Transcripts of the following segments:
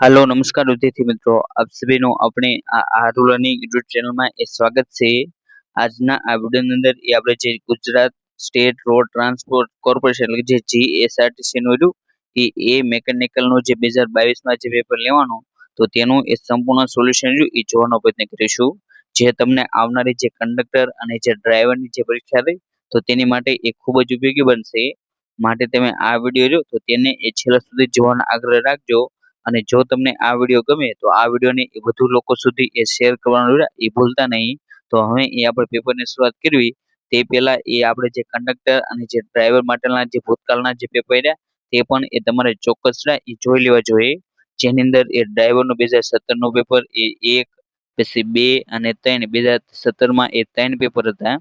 Hello नमस्कार विद्यार्थी मित्रों आप सभी નું આપણે આરુ લર્નિંગ યુટ્યુબ ચેનલમાં સ્વાગત છે। આજના આ વિડિયોની અંદર આપણે જે Gujarat state road transport corporation એટલે કે જે જીએસઆરટીસી નું રહ્યું એ મેકેનિકલ નું જે 2022 માં જે પેપર લેવાનું તો તેનું એ સંપૂર્ણ સોલ્યુશન રહ્યું એ જોવાનો પ્રયત્ન કરીશું। જે તમને આવનારી જે કંડક્ટર અને જે ડ્રાઈવરની જે પરીક્ષા રહી તો તેની માટે એ ખૂબ જ ઉપયોગી બનશે। માટે તમે આ વિડિયો જો તો તેને છેલ્લા સુધી જોવાનો આગ્રહ રાખજો। અને જો તમને આ વિડિયો ગમે તો આ વિડિયોને વધુ લોકો સુધી શેર કરવાનું એ ભૂલતા નહીં। તો હવે આપણે પેપરની શરૂઆત કરવી તે પહેલા આપણે જે કંડક્ટર અને જે ડ્રાઈવર માટેના જે ભૂતકાળના જે પેપર રહ્યા તે પણ તમારે ચોક્કસ જોઈ લેવા જોઈએ। જેની અંદર ડ્રાઈવરનું 2017 નું પેપર એક પછી 2 અને 3 2017 માં 3 પેપર હતા।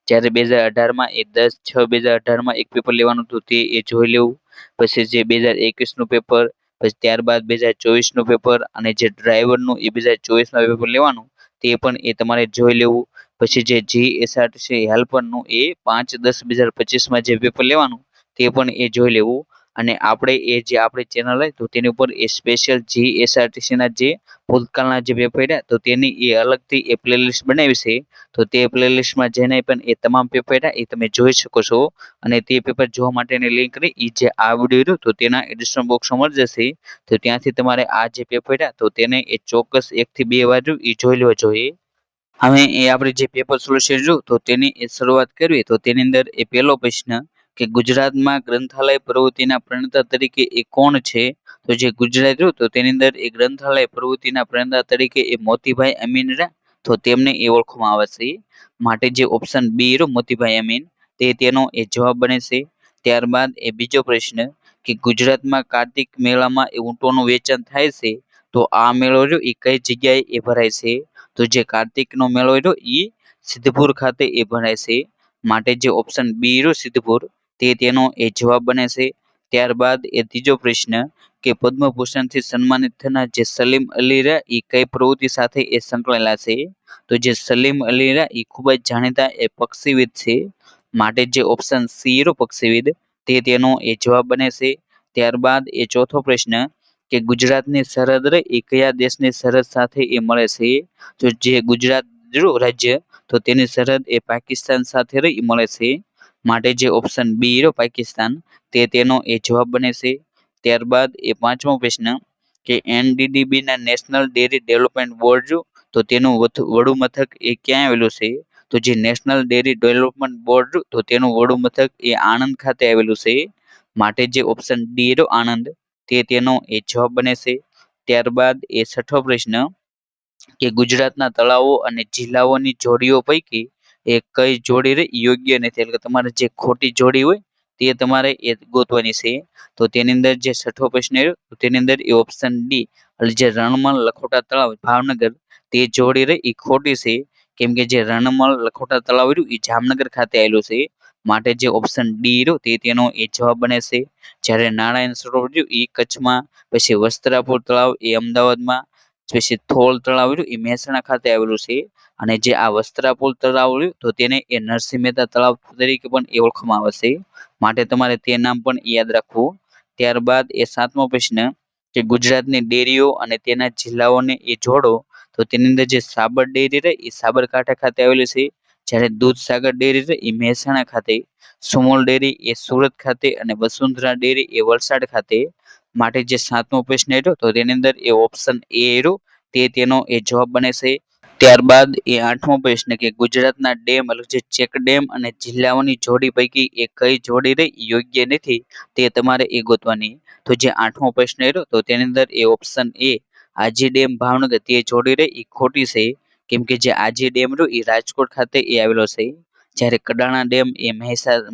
જ્યારે 2018 માં 10/6/2018 માં એક પેપર લેવાનું હતું તે જોઈ લેવું। પછી જે 2021 નું પેપર, પછી ત્યારબાદ 2024 નું પેપર અને જે ડ્રાઈવરનું 2024 માં પેપર લેવાનું તે પણ તમારે જોઈ લેવું। પછી જે જીએસઆરટીસી હેલ્પરનું 5/10/2025 માં જે પેપર લેવાનું તે પણ જોઈ લેવું। અને આપણે જે આપણી ચેનલ હોય તો તેની ઉપર સ્પેશિયલ જીએસઆરટીસી ના જે ભૂતકાળના જે પેપર રહ્યા તો તેની અલગથી પ્લેલિસ્ટ બનાવી છે। તો તે પ્લેલિસ્ટમાં જઈને પણ તમામ પેપર રહ્યા તમે જોઈ શકો છો। અને તે પેપર જોવા માટેની લિંક રહી જે આ વિડિયો રહ્યો તો તેના ડિસ્ક્રિપ્શન બોક્સમાં મળી જશે। તો ત્યાંથી તમારે આ જે પેપર રહ્યા તો તેને ચોક્કસ 1 થી 2 વાર જોઈ લેવા જોઈએ। હવે આપણે જે પેપર સોલ્યુશન રહ્યું તો તેની શરૂઆત કરવી તો તેની અંદર પહેલો પ્રશ્ન કે ગુજરાતમાં ગ્રંથાલય પ્રવૃત્તિના પ્રણેતા તરીકે કોણ છે? તો જે ગુજરાત રહ્યું તો તેની અંદર ગ્રંથાલય પ્રવૃત્તિના પ્રણેતા તરીકે મોતીભાઈ અમીન રહ્યા તો તેમને ઓળખવામાં આવે છે। માટે જે ઓપ્શન બી રહ્યો મોતીભાઈ અમીન તે તેનો જવાબ બને છે। ત્યારબાદ બીજો પ્રશ્ન કે ગુજરાતમાં કાર્તિક મેળામાં ઊંટોનું વેચાણ થાય છે તો આ મેળો રહ્યો એ કઈ જગ્યાએ ભરાય છે? તો જે કાર્તિકનો મેળો રહ્યો એ સિદ્ધપુર ખાતે ભરાય છે। માટે જે ઓપ્શન બી રહ્યો સિદ્ધપુર તે તેનો જવાબ બને છે। ત્યારબાદ ત્રીજો પ્રશ્ન કે પદ્મભૂષણથી સન્માનિત થનાર જે સલીમ અલી રહ્યા એ કઈ પ્રવૃત્તિ સાથે સંકળાયેલા છે? તો જે સલીમ અલી રહ્યા એ ખૂબ જ જાણીતા પક્ષીવિદ છે। માટે જે ઓપ્શન સી રહ્યો પક્ષીવિદ તે તેનો જવાબ બને છે। ત્યારબાદ ચોથો પ્રશ્ન કે ગુજરાતની સરહદ રહી એ કયા દેશની સરહદ સાથે મળે છે? તો જે ગુજરાત રાજ્ય તો તેની સરહદ પાકિસ્તાન સાથે રહી મળે છે। માટે જે ઓપ્શન બી રહ્યો પાકિસ્તાન તે તેનો જવાબ બને છે। ત્યારબાદ પાંચમો પ્રશ્ન કે એનડીડીબી ના નેશનલ ડેરી ડેવલપમેન્ટ બોર્ડ તો તેનું વડુ મથક ક્યાં આવેલું છે? તો જે નેશનલ ડેરી ડેવલપમેન્ટ બોર્ડ તો તેનું વડુ મથક આણંદ ખાતે આવેલું છે। માટે જે ઓપ્શન ડી રહ્યો આણંદ તે તેનો જવાબ બને છે। ત્યારબાદ છઠ્ઠો પ્રશ્ન કે ગુજરાતના તળાવો અને જિલ્લાઓની જોડીઓ પૈકી કઈ જોડી યોગ્ય નથી એટલે કે તમારે જે ખોટી જોડી હોય તે તમારે ગોતવાની છે। તો તેની અંદર જે છઠ્ઠો પ્રશ્ન રહ્યો તો તેની અંદર ઓપ્શન ડી એટલે જે રણમલ લખોટા તળાવ ભાવનગર તે જોડી રહી એ ખોટી છે। કેમ કે જે રણમલ લખોટા તળાવ રહ્યું એ જામનગર ખાતે આવેલું છે। માટે જે ઓપ્શન ડી રહ્યો તે તેનો જવાબ બને છે। જ્યારે નારાયણ સરોવર રહ્યું એ કચ્છમાં, પછી વસ્ત્રાપુર તળાવ એ અમદાવાદમાં, પછી થોળ તળાવ રહ્યું એ મહેસાણા ખાતે આવેલું છે। અને જે આ વસ્ત્રાપુર તળાવ રહ્યું તો તેને નરસિંહ મહેતા તળાવ તરીકે પણ ઓળખવામાં આવે છે। માટે તમારે તે નામ પણ યાદ રાખવું। ત્યારબાદ સાતમો પ્રશ્ન કે ગુજરાતની ડેરીઓ અને તેના જિલ્લાઓને જોડો તો તેની અંદર જે સાબર ડેરી રહી એ સાબરકાંઠા ખાતે આવેલી છે। જ્યારે દૂધસાગર ડેરી રહી એ મહેસાણા ખાતે, સુમોલ ડેરી એ સુરત ખાતે અને વસુંધરા ડેરી એ વલસાડ ખાતે। માટે જે સાતમો પ્રશ્ન રહ્યો તો તેની અંદર ઓપ્શન એ રહ્યો તે તેનો જવાબ બને છે। ત્યારબાદ આઠમો પ્રશ્ન કે ગુજરાતના ડેમ એટલે જે ચેક ડેમ અને જિલ્લાઓની જોડી પૈકી કઈ જોડી રહી યોગ્ય નથી તે તમારે ગોતવાની। તો જે આઠમો પ્રશ્ન રહ્યો તો તેની અંદર option A Aji dam Bhavnagar તે જોડી રહી એ ખોટી છે। કેમ કે જે આજી ડેમ રહ્યો એ રાજકોટ ખાતે આવેલો છે। જ્યારે કડાણા ડેમ એ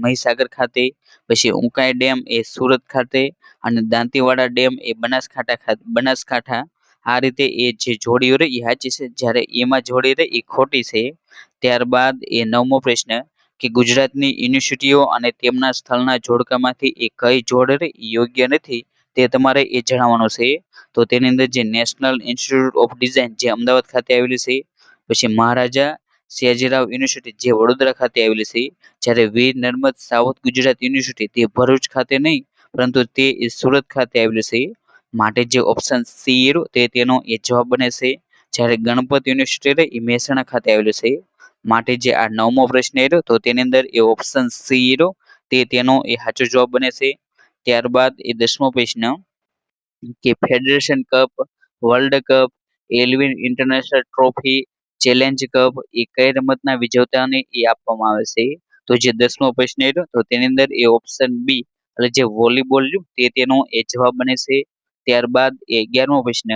મહીસાગર ખાતે, પછી ઉકાઈ ડેમ એ સુરત ખાતે અને દાંતીવાડા ડેમ એ બનાસકાંઠા આ રીતે જે જોડીઓ રહી એ સાચી છે। જ્યારે એમાં જોડી રહી એ ખોટી છે। ત્યારબાદ નવમો પ્રશ્ન કે ગુજરાતની યુનિવર્સિટીઓ અને તેમના સ્થળના જોડકામાંથી કઈ જોડ રહી યોગ્ય નથી તે તમારે જણાવવાનું છે। તો તેની અંદર જે નેશનલ ઇન્સ્ટિટ્યૂટ ઓફ ડિઝાઇન જે અમદાવાદ ખાતે આવેલી છે, પછી મહારાજા સયાજીરાવ યુનિવર્સિટી જે વડોદરા ખાતે આવેલી છે, જ્યારે વીર નર્મદ સાઉથ ગુજરાત યુનિવર્સિટી તે ભરૂચ ખાતે નહીં પરંતુ તે સુરત ખાતે આવેલી છે। માટે જે ઓપ્શન સી રહ્યું તે તેનો એ જવાબ બને છે. જ્યારે ગણપત યુનિવર્સિટી રહી એ મહેસાણા ખાતે આવેલું છે. માટે જે આ 9મો પ્રશ્ન રહ્યો તો તેની અંદર એ ઓપ્શન સી રહ્યો તે તેનો એ સાચો જવાબ બને છે. ત્યારબાદ એ 10મો પ્રશ્ન કે federation cup, world cup, Alvin international trophy, challenge cup એ કઈ રમતના વિજેતાને એ આપવામાં આવે છે. તો જે 10મો પ્રશ્ન રહ્યો તો તેની અંદર એ ઓપ્શન બી એટલે જે વોલીબોલ રહ્યું તે તેનો એ જવાબ બને છે. ત્યારબાદ એ 11મો પ્રશ્ન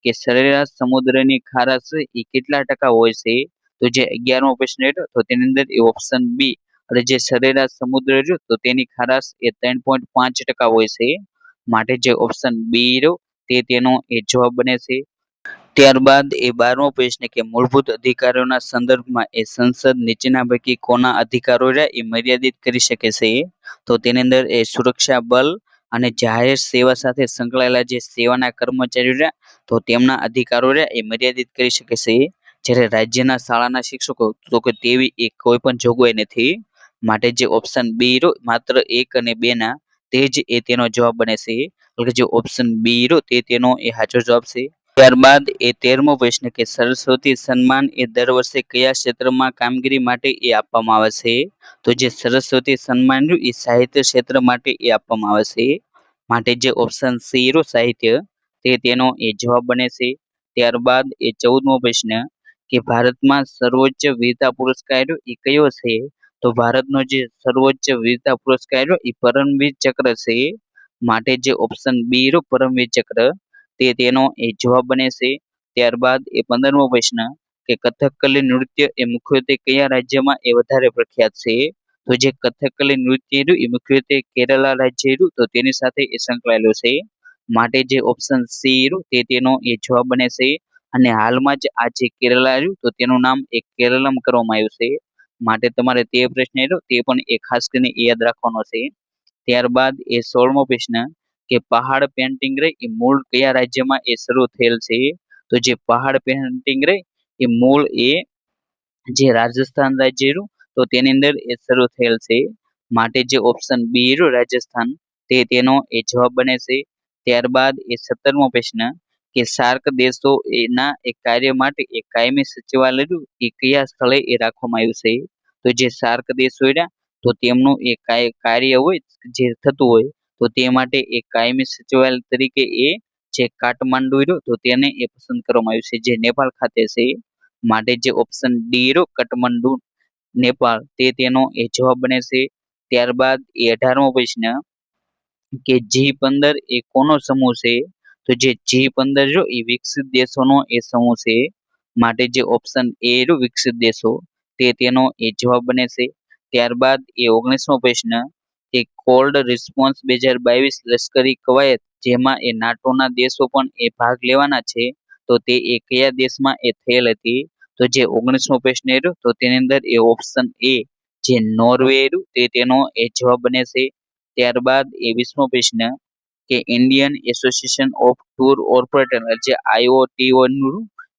કે સરેરાશ સમુદ્રની ખારાશ એ કેટલા ટકા હોય છે? તો જે 11મો પ્રશ્ન રહ્યો તો તેની અંદર એ ઓપ્શન બી એટલે જે સરેરાશ સમુદ્ર રહ્યું તો તેની ખારાશ એ 3.5% હોય છે. માટે જે ઓપ્શન બી રહ્યો તે તેનો એ જવાબ બને છે. ત્યારબાદ એ 12મો પ્રશ્ન કે મૂળભૂત અધિકારોના સંદર્ભમાં એ સંસદ નીચેના પૈકી કોના અધિકારો રહ્યા એ મર્યાદિત કરી શકે છે? તો તેની અંદર એ સુરક્ષા બળ અને જાહેર સેવા સાથે સંકળાયેલા જે સેવાના કર્મચારીઓ રહ્યા તો તેમના અધિકારો રહ્યા એ મર્યાદિત કરી શકે છે. જ્યારે રાજ્યના શાળાના શિક્ષકો તો કે તેવી એક કોઈ પણ જોગવાઈ નથી. માટે જે ઓપ્શન બી રહ્યો માત્ર 1 અને 2 ના તે જ એ તેનો જવાબ બને છે. એટલે કે જે ઓપ્શન બી રહ્યો તે તેનો એ સાચો જવાબ છે. ત્યારબાદ એ 13મો પ્રશ્ન કે સરસ્વતી સન્માન એ દર વર્ષે કયા ક્ષેત્રમાં કામગીરી માટે એ આપવામાં આવે છે? તો જે સરસ્વતી સન્માન રહ્યું એ સાહિત્ય ક્ષેત્ર માટે એ આપવામાં આવે છે. માટે જે ઓપ્શન સી રહ્યો સાહિત્ય તે તેનો એ જવાબ બને છે. ત્યારબાદ એ 14મો પ્રશ્ન કે ભારતમાં સર્વોચ્ચ વીરતા પુરસ્કાર રહ્યો એ કયો છે? તો ભારતનો જે સર્વોચ્ચ વીરતા પુરસ્કાર રહ્યો એ પરમવીર ચક્ર છે. માટે જે ઓપ્શન બી રહ્યો પરમવીર ચક્ર તે તેનો એ જવાબ બને છે. ત્યારબાદ એ 15મો પ્રશ્ન કે કથકલી નૃત્ય એ મુખ્યત્વે કયા રાજ્યમાં એ વધારે પ્રખ્યાત છે? તો જે કથકલી નૃત્ય રહ્યું એ મુખ્યત્વે કેરલા રાજ્ય રહ્યું તો તેની સાથે એ સંકળાયેલું છે. માટે જે ઓપ્શન સી રહ્યું તે તેનો એ જવાબ બને છે. અને હાલમાં જ આ જે કેરલા રહ્યું તો તેનું નામ એ કેરલમ કરવામાં આવ્યું છે. માટે તમારે તે પ્રશ્ન રહ્યો તે પણ એ ખાસ કરીને યાદ રાખવાનો છે. ત્યારબાદ એ 16મો પ્રશ્ન કે પહાડ પેઇન્ટિંગ રહી એ મૂળ કયા રાજ્યમાં એ શરૂ થયેલ છે? તો જે પહાડ પેઇન્ટિંગ રહી એ મૂળ એ જે રાજસ્થાન રાજ્ય રહ્યું તો તેની અંદર એ શરૂ થયેલ છે. માટે જે ઓપ્શન બી રહ્યું રાજસ્થાન તે તેનો એ જવાબ બને છે. ત્યારબાદ એ 17મો પ્રશ્ન કે સાર્ક દેશો એના એ કાર્ય માટે એક કાયમી સચિવાલય રહ્યું એ કયા સ્થળે એ રાખવામાં આવ્યું છે? તો જે સાર્ક દેશો રહ્યા તો તેમનું એ કાર્ય હોય જે થતું હોય તો તે માટે એક કાયમી સચિવાલય તરીકે એ જે કાઠમાંડુ રહ્યું તો તેને એ પસંદ કરવામાં આવ્યું છે જે નેપાળ ખાતે છે. માટે જે ઓપ્શન ડી રહ્યો કાઠમાંડુ નેપાળ તે તેનો એ જવાબ બને છે. ત્યારબાદ એ 18મો પ્રશ્ન કે G15 એ કોનો સમૂહ છે? તો જે G15 રહ્યો એ વિકસિત દેશોનો એ સમૂહ છે. માટે જે ઓપ્શન એ રહ્યો વિકસિત દેશો તે તેનો એ જવાબ બને છે. ત્યારબાદ એ 19મો પ્રશ્ન કે કોલ્ડ રિસ્પોન્સ 2022 લશ્કરી કવાયત જેમાં એ નાટોના દેશો પણ એ ભાગ લેવાના છે તો તે એ કયા દેશમાં એ થયેલ હતી? તો જે 19મો પ્રશ્ન રહ્યો તો તેની અંદર એ ઓપ્શન એ જે નોર્વે રહ્યું તે તેનો એ જવાબ બને છે. ત્યારબાદ એ 20મો પ્રશ્ન કે Indian association of tour operator જે IOTO નું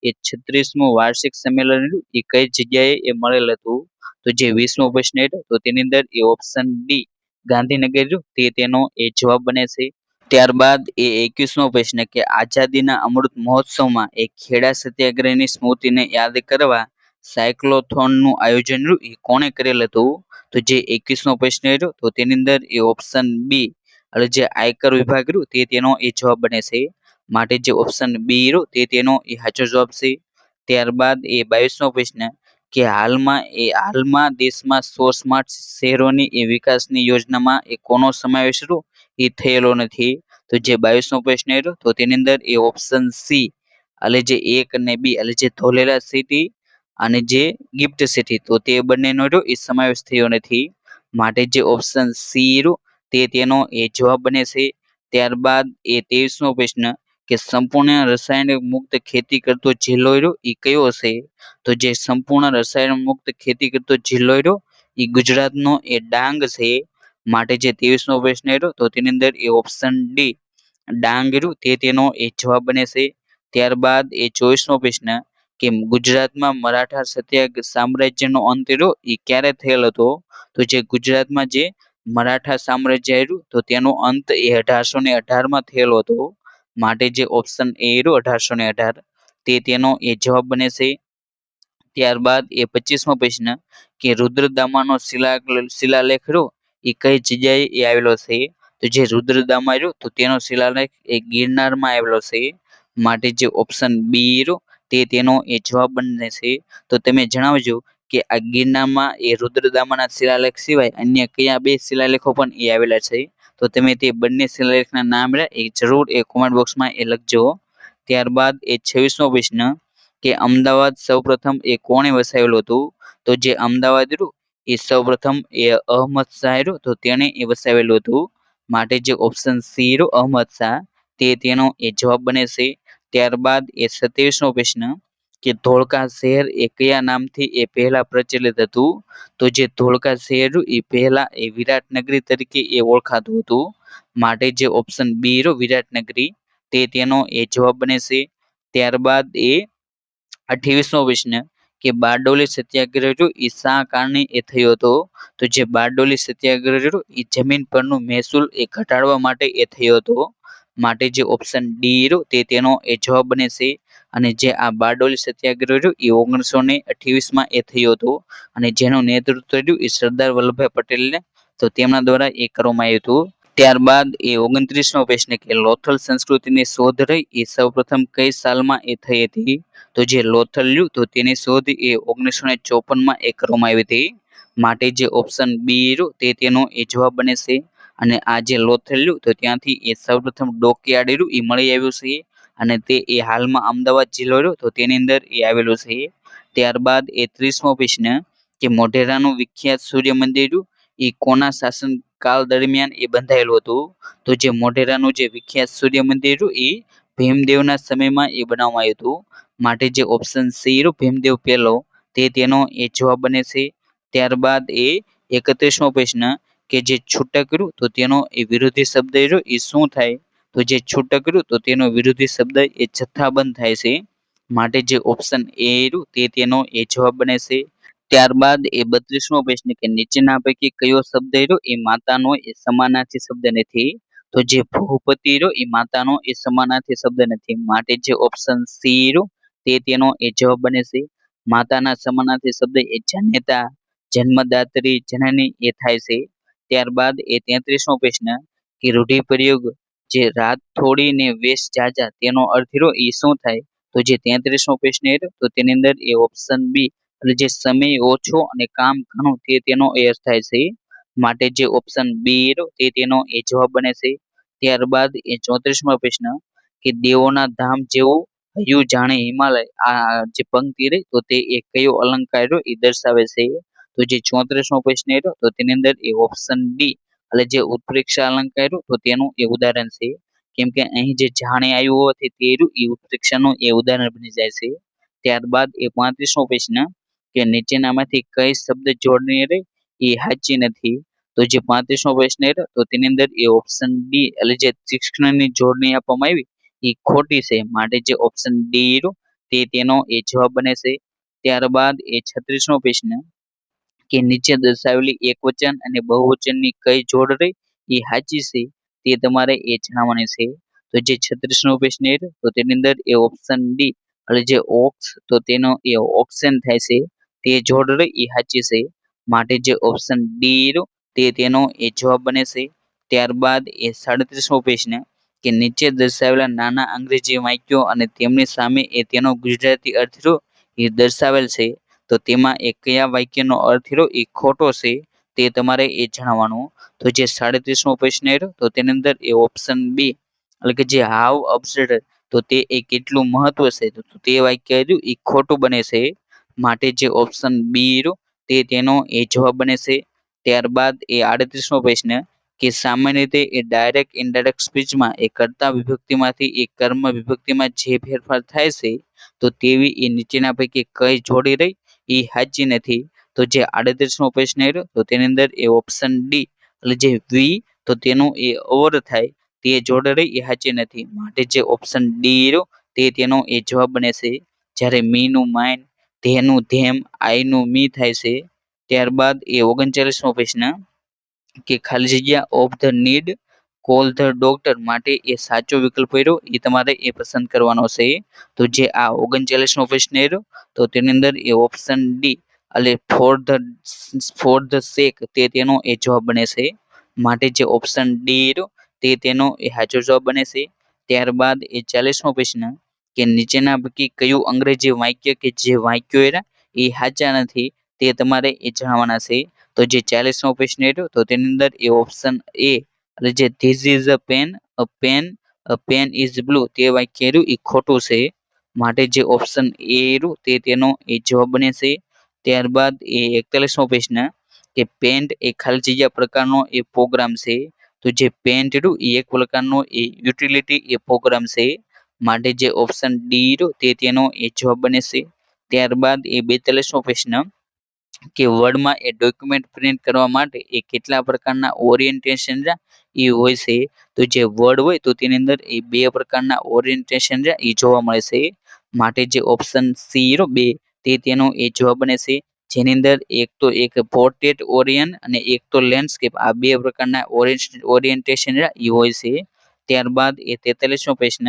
એ 36મું વાર્ષિક સંમેલન રહ્યું એ કઈ જગ્યાએ એ મળેલ હતું? તો જે 20મો પ્રશ્ન રહ્યો તો તેની અંદર એ ઓપ્શન ડી ગાંધીનગર રહ્યું તે તેનો એ જવાબ બને છે. ત્યારબાદ એ 21મો પ્રશ્ન કે આઝાદીના અમૃત મહોત્સવમાં એ ખેડા સત્યાગ્રહની સ્મૃતિને યાદ કરવા સાયક્લોથોનનું આયોજન રહ્યું એ કોણે કરેલ હતું? તો જે 21મો પ્રશ્ન રહ્યો તો તેની અંદર એ ઓપ્શન બી એટલે જે આયકર વિભાગ રહ્યું તે તેનો એ જવાબ બને છે. માટે જે ઓપ્શન બી રહ્યું તે તેનો એ સાચો જવાબ છે. ત્યારબાદ એ 22મો પ્રશ્ન કે હાલમાં દેશમાં 100 સ્માર્ટ શહેરોની એ વિકાસની યોજનામાં એ કોનો સમાવેશ રહ્યો એ થયેલો નથી? તો જે 22મો પ્રશ્ન રહ્યો તો તેની અંદર એ ઓપ્શન સી એટલે જે 1 અને 2 એટલે જે ધોલેરા સિટી અને જે ગિફ્ટ સિટી તો તે બંનેનો રહ્યો એ સમાવેશ થયો નથી. માટે જે ઓપ્શન સી રહ્યો તે તેનો એ જવાબ બને છે. ત્યારબાદ એ 23મો પ્રશ્ન કે સંપૂર્ણ રસાયણ મુક્ત ખેતી કરતો જિલ્લો રહ્યો એ કયો છે? તો જે સંપૂર્ણ રસાયણ મુક્ત ખેતી કરતો જિલ્લો રહ્યો એ ગુજરાતનો એ ડાંગ છે. માટે જે 23મો પ્રશ્ન રહ્યો તો તેની અંદર એ ઓપ્શન ડી ડાંગ રહ્યું તે તેનો એ જવાબ બને છે. ત્યારબાદ એ 24મો પ્રશ્ન કે ગુજરાતમાં મરાઠા સામ્રાજ્યનો અંત રહ્યો એ ક્યારે થયેલ હતો? તો જે ગુજરાતમાં જે મરાઠા સામ્રાજ્ય આવ્યું તો તેનો અંત એ 1818માં થયેલો હતો. માટે જે ઓપ્શન એ રહ્યું 1818 તે તેનો એ જવાબ બને છે। ત્યારબાદ એ 25મો પ્રશ્ન કે રુદ્રદામાનો શિલાલેખ રહ્યો એ કઈ જગ્યાએ એ આવેલો છે? તો જે રુદ્રદામા રહ્યો તો તેનો શિલાલેખ એ ગિરનારમાં આવેલો છે। માટે જે ઓપ્શન બી રહ્યો તે તેનો એ જવાબ બને છે। તો તમે જણાવજો કે આ ગિરનારમાં એ રુદ્રદામાના શિલાલેખ સિવાય અન્ય કયા બે શિલાલેખો પણ એ આવેલા છે? તો તમે તે બંને શિલાલેખના નામ એ જરૂર એ કોમેન્ટ બોક્સમાં એ લખજો। ત્યારબાદ એ 26મો પ્રશ્ન કે અમદાવાદ સૌપ્રથમ એ કોણે વસાવેલું હતું? તો જે અમદાવાદ રહ્યું એ સૌપ્રથમ એ અહમદ શાહ રહ્યું તો તેણે એ વસાવેલું હતું। માટે જે ઓપ્શન સી રહ્યું અહમદ શાહ તે તેનો એ જવાબ બને છે। ત્યારબાદ એ 27મો પ્રશ્ન કે ધોળકા શહેર એ કયા નામથી એ પહેલા પ્રચલિત હતું? તો જે ધોળકા શહેર એ પહેલા એ વિરાટનગરી તરીકે એ ઓળખાતું હતું। માટે જે ઓપ્શન બી રહ્યું વિરાટનગરી તે તેનો એ જવાબ બને છે। ત્યારબાદ એ 28મો પ્રશ્ન કે બારડોલી સત્યાગ્રહ રહ્યું એ શા કારણે એ થયો હતો? તો જે બારડોલી સત્યાગ્રહ રહ્યું એ જમીન પરનું મહેસૂલ એ ઘટાડવા માટે એ થયો હતો। માટે જે ઓપ્શન ડી રહ્યું તે તેનો એ જવાબ બને છે। અને જે આ બારડોલી સત્યાગ્રહ રહ્યું એ 1928માં એ થયો હતો અને જેનું નેતૃત્વ રહ્યું એ સરદાર વલ્લભભાઈ પટેલને તો તેમના દ્વારા એ કરવામાં આવ્યું હતું। ત્યારબાદ એ 29મો પ્રશ્ન કે લોથલ સંસ્કૃતિની શોધ રહી એ સૌપ્રથમ કઈ સાલમાં એ થઈ હતી? તો જે લોથલ રહ્યું તો તેની શોધ એ 1954માં એ કરવામાં આવી હતી। માટે જે ઓપ્શન બી રહ્યું તે તેનો એ જવાબ બને છે। અને આ જે લોથલ રહ્યું તો ત્યાંથી એ સૌપ્રથમ ડોકયાર્ડ રહ્યું એ મળી આવ્યું છે અને તે એ હાલમાં અમદાવાદ જિલ્લો રહ્યો તો તેની અંદર એ આવેલું છે। ત્યારબાદ એ 30મો પ્રશ્ન કે મોઢેરાનું વિખ્યાત સૂર્ય મંદિર રહ્યું એ કોના શાસનકાળ દરમિયાન એ બંધાયેલું હતું? તો જે મોઢેરાનું જે વિખ્યાત સૂર્ય મંદિર રહ્યું એ ભીમદેવના સમયમાં એ બનાવવામાં આવ્યું હતું। માટે જે ઓપ્શન સી રહ્યું ભીમદેવ પહેલો તે તેનો એ જવાબ બને છે। ત્યારબાદ એ 31મો પ્રશ્ન કે જે છૂટક રહ્યું તો તેનો એ વિરોધી શબ્દ રહ્યો એ શું થાય? તો જે છૂટક રહ્યું તો તેનો વિરોધી શબ્દ એ જથ્થાબંધ થાય છે। માટે જે ઓપ્શન એ રહ્યું તે તેનો એ જવાબ બને છે। ત્યારબાદ એ 32મો પ્રશ્ન કે નીચેના પૈકી કયો શબ્દ રહ્યો એ માતાનો એ સમાનાર્થી શબ્દ નથી? તો જે ભૂપતિ રહ્યો એ માતાનો એ સમાનાર્થી શબ્દ નથી। માટે જે ઓપ્શન સી રહ્યું તે તેનો એ જવાબ બને છે। માતાના સમાનાર્થી શબ્દ એ જનેતા, જન્મદાત્રી, જનની એ થાય છે। ત્યારબાદ એ 33મો પ્રશ્ન કે રૂઢિપ્રયોગ જે રાત થોડી ને વેશ જાજા તેનો અર્થ રહ્યો એ શું થાય? તો જે 33મો પ્રશ્ન રહ્યો તો તેની અંદર એ ઓપ્શન બી એટલે જે સમય ઓછો અને કામ ઘણું તે તેનો એ અર્થ થાય છે। માટે જે ઓપ્શન બી રહ્યો તે તેનો એ જવાબ બને છે। ત્યારબાદ એ 34મો પ્રશ્ન કે દેવોના ધામ જેવું હયું જાણે હિમાલય આ જે પંક્તિ રહી તો તે એ કયો અલંકાર રહ્યો એ દર્શાવે છે? તો જે 34મો પ્રશ્ન રહ્યો તો તેની અંદર એ ઓપ્શન ડી એટલે જે ઉત્પ્રેક્ષા અલંકાર રહ્યો તો તેનું એ ઉદાહરણ છે। કેમ કે અહીં જે જાણે આવ્યું હોવાથી તે રહ્યું એ ઉત્પ્રેક્ષાનું એ ઉદાહરણ બની જાય છે। ત્યારબાદ એ 35મો પ્રશ્ન કે નીચેનામાંથી કઈ શબ્દ જોડણી રહી એ સાચી નથી? તો જે 35મો પ્રશ્ન રહ્યો તો તેની અંદર એ ઓપ્શન ડી એટલે જે તીક્ષ્ણની જોડણી આપવામાં આવી એ ખોટી છે। માટે જે ઓપ્શન ડી રહ્યું તે તેનો એ જવાબ બને છે। ત્યારબાદ એ 36મો પ્રશ્ન કે નીચે દર્શાવેલી એકવચન અને બહુવચનની કઈ જોડ રહી એ સાચી છે તે તમારે એ જણાવવાની છે। તો જે 36મો પ્રશ્ન રહ્યો તો તેની અંદર એ ઓપ્શન ડી એટલે જે ઓક્સ તો તેનો એ ઓપ્શન થાય છે તે જોડ રહી એ સાચી છે। માટે જે ઓપ્શન ડી રહ્યો તે તેનો એ જવાબ બને છે। ત્યારબાદ એ 37મો પ્રશ્ન કે નીચે દર્શાવેલા નાના અંગ્રેજી વાક્યો અને તેમની સામે એ તેનો ગુજરાતી અર્થ રહ્યો એ દર્શાવેલ છે તો તેમાં એ કયા વાક્યનો અર્થ રહ્યો એ ખોટો છે તે તમારે એ જણાવવાનું। તો જે 37મો પ્રશ્ન રહ્યો તો તેની અંદર એ ઓપ્શન બી એટલે કે જે હાવ અબ્સર્ડ તો તે એ કેટલું મહત્વ છે તો તે વાક્ય રહ્યું એ ખોટું બને છે। માટે જે ઓપ્શન બી રહ્યો તે તેનો એ જવાબ બને છે। ત્યારબાદ એ 38મો પ્રશ્ન કે સામાન્ય રીતે એ ડાયરેક્ટ ઇનડાયરેક્ટ સ્પીચમાં એ કર્તા વિભક્તિમાંથી એ કર્મ વિભક્તિમાં જે ફેરફાર થાય છે તો તેવી એ નીચેના પૈકી કઈ જોડી રહી એ સાચી નથી? તો જે 38મો પ્રશ્ન રહ્યો તો તેની અંદર એ ઓપ્શન ડી એટલે જે વી તો તેનું એ ઓવર થાય તે જોડ રહી એ સાચી નથી। માટે જે ઓપ્શન ડી રહ્યો તે તેનો એ જવાબ બને છે। જ્યારે મી નું માઇન, ધેનું ધેમ, આઈ નું મી થાય છે। ત્યારબાદ એ 39મો પ્રશ્ન કે ખાલી જગ્યા of the need call the doctor માટે એ સાચો વિકલ્પ રહ્યો એ તમારે એ પસંદ કરવાનો છે. તો જે આ 39મો પ્રશ્ન રહ્યો તો તેની અંદર એ ઓપ્શન ડી એટલે ફોર ધ સેક તે તેનો એ જવાબ બને છે. માટે જે ઓપ્શન ડી રહ્યો તે તેનો એ સાચો જવાબ બને છે. ત્યારબાદ એ 40મો પ્રશ્ન કે નીચેના પૈકી કયું અંગ્રેજી વાક્ય કે જે વાક્યો એરા એ સાચા નથી તે તમારે એ જણાવવાના છે. તો જે 40મો પ્રશ્ન રહ્યો તો તેની અંદર એ ઓપ્શન એ એટલે જે this is a pen is blue તે વાક્ય રહ્યું એ ખોટું છે. માટે જે ઓપ્શન એ રહ્યું તે તેનો એ જવાબ બને છે. ત્યારબાદ એ 41મો પ્રશ્ન કે પેન્ટ એ ખાલી જગ્યા પ્રકારનો એ પ્રોગ્રામ છે. તો જે પેન્ટ રહ્યું એ એક પ્રકારનો એ યુટિલિટી એ પ્રોગ્રામ છે. માટે જે ઓપ્શન ડી રહ્યો તે તેનો એ જવાબ બને છે. ત્યારબાદ એ 42મો પ્રશ્ન કે વર્ડમાં એ ડોક્યુમેન્ટ પ્રિન્ટ કરવા માટે એ કેટલા પ્રકારના ઓરિએન્ટેશન એ હોય છે. તો જે વર્ડ હોય તો તેની અંદર એ બે પ્રકારના ઓરિએન્ટેશન એ જોવા મળે છે. માટે જે ઓપ્શન સી રહ્યો 2 તે તેનો એ જવાબ બને છે. જેની અંદર એક તો એક પોર્ટ્રેટ ઓરિયન અને એક તો લેન્ડસ્કેપ આ બે પ્રકારના ઓરિએન્ટેશન એ હોય છે. ત્યારબાદ એ 43મો પ્રશ્ન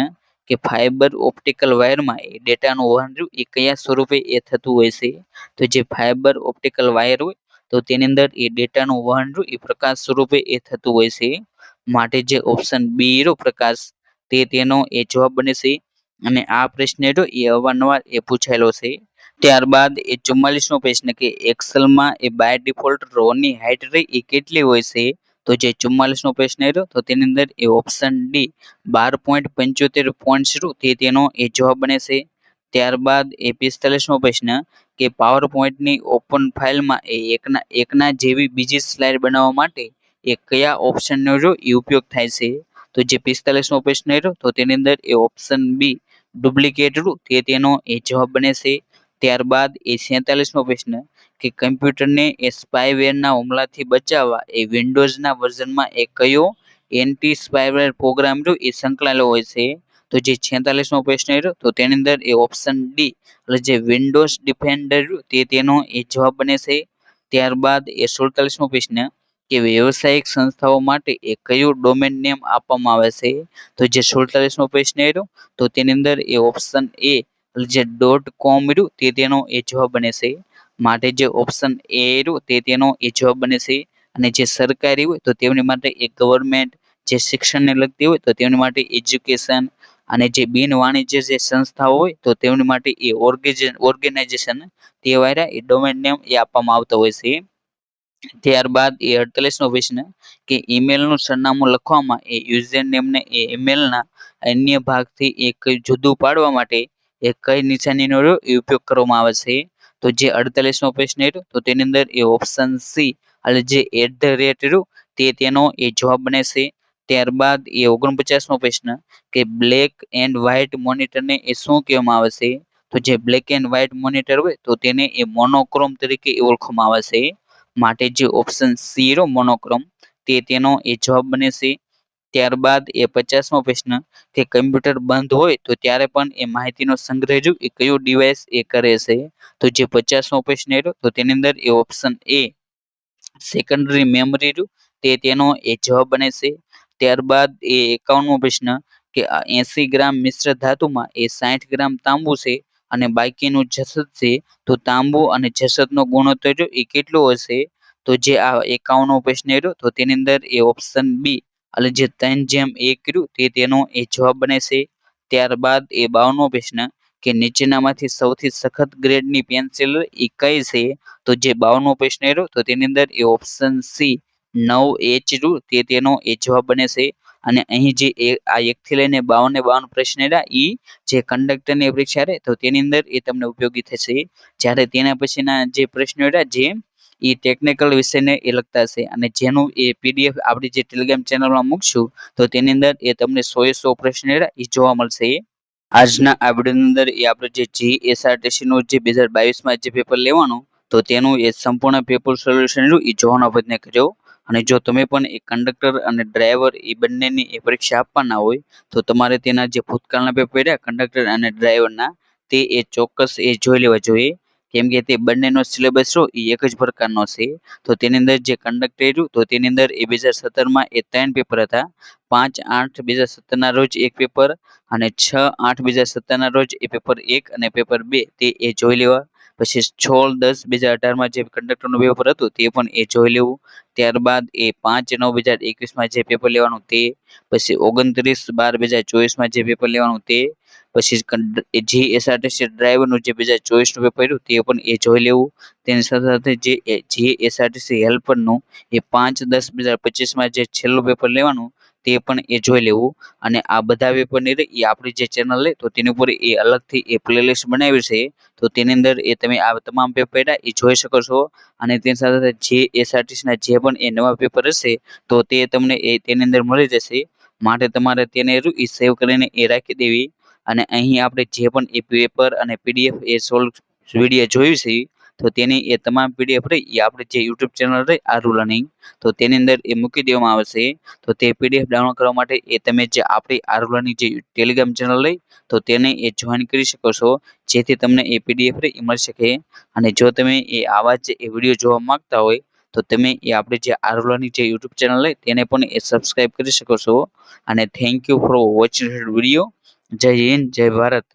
કે ફાઇબર ઓપ્ટિકલ વાયરમાં એ ડેટાનું વહન રહ્યું એ કયા સ્વરૂપે એ થતું હોય છે. તો જે ફાઇબર ઓપ્ટિકલ વાયર હોય તો તેની અંદર એ ડેટાનું વહન રહ્યું એ પ્રકાશ સ્વરૂપે એ થતું હોય છે. માટે જે ઓપ્શન બી રહ્યો પ્રકાશ તે તેનો એ જવાબ બને છે. અને આ પ્રશ્ન રહ્યો એ અવારનવાર એ પૂછાયેલો છે. ત્યારબાદ એ 44મો પ્રશ્ન કે એક્સેલમાં એ બાય ડિફોલ્ટ રોની હાઇટ રહી એ કેટલી હોય છે. તો જે 44મો પ્રશ્ન રહ્યો તો તેની અંદર એ ઓપ્શન ડી 12.75 પોઈન્ટ્સ રહ્યું તે તેનો એ જવાબ બને છે. ત્યારબાદ એ 45મો પ્રશ્ન કે પાવર પોઈન્ટની ઓપન ફાઇલમાં એ એકના જેવી બીજી સ્લાઇડ બનાવવા માટે એ કયા ઓપ્શનનો એ ઉપયોગ થાય છે. તો જે 45મો પ્રશ્ન રહ્યો તો તેની અંદર એ ઓપ્શન બી ડુપ્લિકેટ તે તેનો એ જવાબ બને છે. ત્યારબાદ એ 47મો પ્રશ્ન કે કમ્પ્યુટરને એ સ્પાયવેરના હુમલાથી બચાવવા એ વિન્ડોઝના વર્ઝનમાં એ કયો એન્ટી સ્પાયવેર પ્રોગ્રામ એ સંકળાયેલો હોય છે. તો જે 46મો પ્રશ્ન રહ્યો તો તેની અંદર એ ઓપ્શન ડી એટલે જે વિન્ડોઝ ડિફેન્ડર તે તેનો એ જવાબ બને છે. ત્યારબાદ એ 47મો પ્રશ્ન કે વ્યવસાયિક સંસ્થાઓ માટે એ કયું ડોમેન નેમ આપવામાં આવે છે. તો જે 47મો પ્રશ્ન રહ્યો તો તેની અંદર એ ઓપ્શન એ જે .com રહ્યું તે તેનો એ જવાબ બને છે. માટે જે ઓપ્શન એ રહ્યું તે તેનો એ જવાબ બને છે. અને જે સરકારી હોય તો તેમની માટે એ ગવર્મેન્ટ, જે શિક્ષણને લગતી હોય તો તેમની માટે એજ્યુકેશન, અને જે બિન વાણિજ્ય જે સંસ્થાઓ હોય તો તેમની માટે એ ઓર્ગેનાઇઝેશન તે વાળા એ ડોમેન નેમ એ આપવામાં આવતો હોય છે. ત્યારબાદ એ 48મો પ્રશ્ન કે ઈમેલનું સરનામું લખવામાં એ યુઝર નેમને એ ઈમેલના અન્ય ભાગથી એક જુદું પાડવા માટે એ કઈ નિશાનીનો એ ઉપયોગ કરવામાં આવે છે. તો જે 48મો પ્રશ્ન રહ્યો તો તેની અંદર એ ઓપ્શન સી એટલે જે @ તે તેનો એ જવાબ બને છે. ત્યારબાદ એ 49મો પ્રશ્ન કે બ્લેક એન્ડ વ્હાઇટ મોનિટરને એ શું કહેવામાં આવે છે. તો જે બ્લેક એન્ડ વ્હાઇટ મોનિટર હોય તો તેને એ મોનોક્રોમ તરીકે ઓળખવામાં આવે છે. માટે જે ઓપ્શન સી રહ્યો મોનોક્રોમ તે તેનો એ જવાબ બને છે. ત્યારબાદ એ 50મો પ્રશ્ન કે કમ્પ્યુટર બંધ હોય તો ત્યારે પણ એ માહિતીનો સંગ્રહ એ કયું ડિવાઇસ એ કરે છે. તો જે 50મો પ્રશ્ન રહ્યો તો તેની અંદર એ ઓપ્શન એ સેકન્ડરી મેમરી રહ્યું તે તેનો એ જવાબ બને છે. ત્યારબાદ એ 51મો પ્રશ્ન કે 80 ગ્રામ મિશ્ર ધાતુમાં એ 60 ગ્રામ તાંબુ છે અને બાકીનું જસત છે તો તાંબુ અને જસતનો ગુણોત્તર એ કેટલો હશે. તો જે આ 51મો પ્રશ્ન રહ્યો તો તેની અંદર એ ઓપ્શન બી એટલે જે 3:1 રહ્યું તે તેનો એ જવાબ બને છે. ત્યારબાદ એ 52મો પ્રશ્ન કે નીચેનામાંથી સૌથી સખત ગ્રેડની પેન્સિલ એ કઈ છે. તો જે 52મો પ્રશ્ન રહ્યો તો તેની અંદર એ ઓપ્શન સી 9H રહ્યું તે તેનો એ જવાબ બને છે. અને અહીં જે આ 1 થી લઈને 52 પ્રશ્ન રહ્યા ઈ જે કંડક્ટરની પરીક્ષા રહે તો તેની અંદર એ તમને ઉપયોગી થશે. જ્યારે તેના પછીના જે પ્રશ્નો રહ્યા જે એ ટેકનિકલ વિષયને એ લગતા છે અને જેનું એ PDF આપણી જે ટેલિગ્રામ ચેનલમાં મૂકશું તો તેની અંદર એ તમને 100 પ્રશ્ન રહ્યા એ જોવા મળશે. આજના આ વિડીયોની અંદર એ આપણે જે GSRTC નું જે 2022માં જે પેપર લેવાનું તો તેનું એ સંપૂર્ણ પેપર સોલ્યુશન એ જોવાનો પ્રયત્ન કરજો. અને જો તમે પણ એ કંડક્ટર અને ડ્રાઈવર એ બંનેની એ પરીક્ષા આપવાના હોય તો તમારે તેના જે ભૂતકાળના પેપર રહ્યા કંડક્ટર અને ડ્રાઈવરના તે એ ચોક્કસ એ જોઈ લેવા જોઈએ. કેમ કે તે બંનેનો સિલેબસ એ એક જ પ્રકારનો છે. તો તેની અંદર જે કન્ડક્ટ કર્યું તો તેની અંદર એ 2017માં એ 3 પેપર હતા. 5/8/2017ના રોજ એક પેપર અને 6/8/2017ના રોજ એ પેપર 1 અને પેપર 2 તે એ જોઈ લેવા. પછી 16/10/2018માં જે કંડક્ટરનું પેપર હતું તે પણ એ જોઈ લેવું. ત્યારબાદ એ 5/9/2021માં જે પેપર લેવાનું તે, પછી 29/12/2024માં જે પેપર લેવાનું તે, પછી GSRTC ડ્રાઈવરનું જે 2024નું પેપર રહ્યું તે પણ એ જોઈ લેવું. તેની સાથે સાથે જે GSRTC હેલ્પરનું એ 5/10/2025માં જે છેલ્લું પેપર લેવાનું તે પણ એ જોઈ લેવું. અને આ બધા પેપરની એ આપણી જે ચેનલ તો તેની ઉપર એ અલગથી એ પ્લેલિસ્ટ બનાવી છે. તો તેની અંદર એ તમે આ તમામ પેપર એ જોઈ શકો છો. અને તેની સાથે સાથે GSRTCના જે પણ એ નવા પેપર હશે તો તે તમને તેની અંદર મળી જશે. માટે તમારે તેને એ સેવ કરીને એ રાખી દેવી. અને અહીં આપણે જે પણ એ પેપર અને PDF એ સોલ્વ વિડીયો જોયું છે તો તેની એ તમામ PDF રહી એ આપણે જે YouTube ચેનલ રહી આરુ લર્નિંગ તો તેની અંદર એ મૂકી દેવામાં આવશે. તો તે PDF ડાઉનલોડ કરવા માટે એ તમે જે આપણી આરુ લર્નિંગ જે ટેલિગ્રામ ચેનલ રહી તો તેને એ જોઈન કરી શકો છો, જેથી તમને એ PDF રહી એ મળી શકે. અને જો તમે એ આવા જ એ વિડીયો જોવા માંગતા હોય તો તમે એ આપણે જે આરુ લર્નિંગ જે YouTube ચેનલ રહી તેને પણ એ સબસ્ક્રાઇબ કરી શકો છો. અને thank you for watching video. જય હિન્દ, જય ભારત.